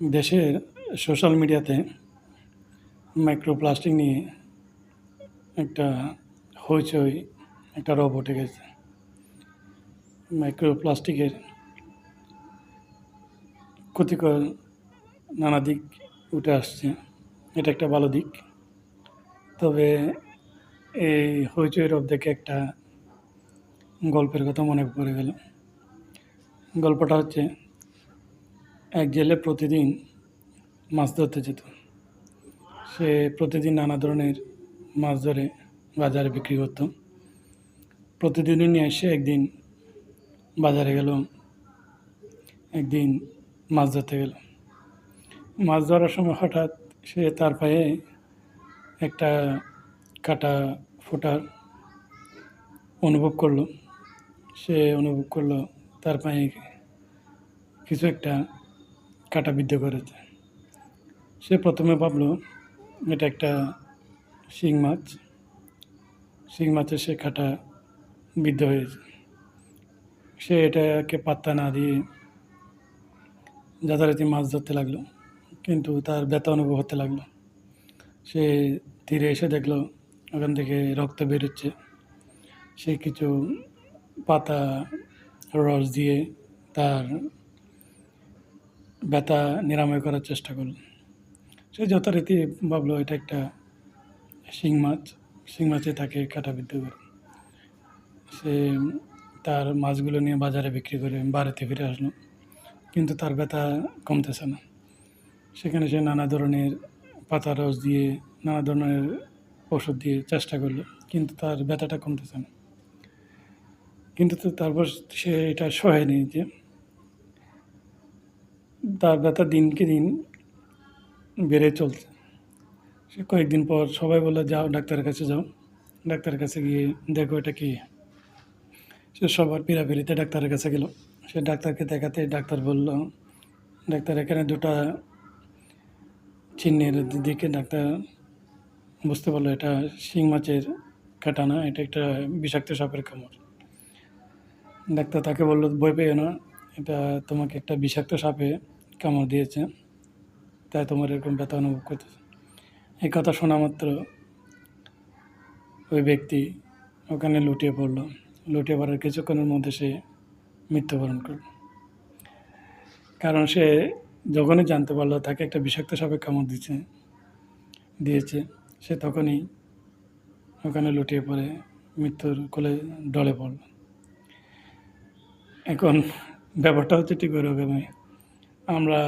দেশের সোশ্যাল মিডিয়াতে মাইক্রোপ্লাস্টিক নিয়ে একটা হইচই, একটা রব উঠে গেছে। মাইক্রোপ্লাস্টিকের ক্ষতিকর নানা দিক উঠে আসছে। এটা একটা ভালো দিক। তবে এই হইচই রব দেখে একটা গল্পের কথা মনে পড়ে গেল। গল্পটা হচ্ছে, এক জেলে প্রতিদিন মাছ ধরতে যেত। সে প্রতিদিন নানা ধরনের মাছ ধরে বাজারে বিক্রি করত। প্রতিদিনই নিয়ে এসে একদিন বাজারে গেল, একদিন মাছ ধরতে গেল। মাছ ধরার সময় হঠাৎ সে তার পায়ে একটা কাটা ফোটার অনুভব করলো। সে অনুভব করলো তার পায়ে কিছু একটা কাটা বিদ্ধ করেছে। সে প্রথমে ভাবলো এটা একটা শিং মাছ। শিং মাছের সে কাটা বিদ্ধ হয়েছে। সে এটাকে পাত্তা না দিয়ে যথারীতি মাছ ধরতে লাগলো, কিন্তু তার ব্যথা অনুভব হতে লাগলো। সে তীরে এসে দেখলো ওখান থেকে রক্ত বেরোচ্ছে। সে কিছু পাতা রস দিয়ে তার ব্যথা নিরাময় করার চেষ্টা করল। সে যথারীতি ভাবলো এটা একটা শিং মাছ, শিং মাছে তাকে কাটাবিদ্ধ করে। সে তার মাছগুলো নিয়ে বাজারে বিক্রি করে বাড়িতে ফিরে আসলো, কিন্তু তার ব্যথা কমতেছে না। সেখানে সে নানা ধরনের পাতা রস দিয়ে, নানা ধরনের ওষুধ দিয়ে চেষ্টা করলো, কিন্তু তার ব্যথাটা কমতেছে না। কিন্তু তারপর সে এটা সহেনি যে তার ব্যথা দিনকে দিন বেড়ে চলছে। সে কয়েকদিন পর সবাই বললো, যাও ডাক্তারের কাছে যাও। ডাক্তারের কাছে গিয়ে দেখো এটা কী। সে সবার পিড়াপিড়িতে ডাক্তারের কাছে গেল। সে ডাক্তারকে দেখাতে ডাক্তার বলল, ডাক্তার এখানে দুটা চিহ্নের দিকে ডাক্তার বুঝতে পারলো এটা শিং মাছের কাটা না, এটা একটা বিষাক্ত সাপের কামড়। ডাক্তার তাকে বলল, ভয় পেও না, এটা তোমাকে একটা বিষাক্ত সাপে কামড় দিয়েছে, তাই তোমার এরকম ব্যথা অনুভব করতেছে। এই কথা শোনা মাত্র ওই ব্যক্তি ওখানে লুটিয়ে পড়ল। লুটিয়ে পড়ার কিছুক্ষণের মধ্যে সে মৃত্যুবরণ করল। কারণ সে যখনই জানতে পারলো তাকে একটা বিষাক্ত সাপে কামড় দিয়েছে, সে তখনই ওখানে লুটিয়ে পড়ে মৃত্যুর কোলে ঢলে পড়ল। এখন ব্যাপারটা হচ্ছে ঠিক ওরকমই। আমরা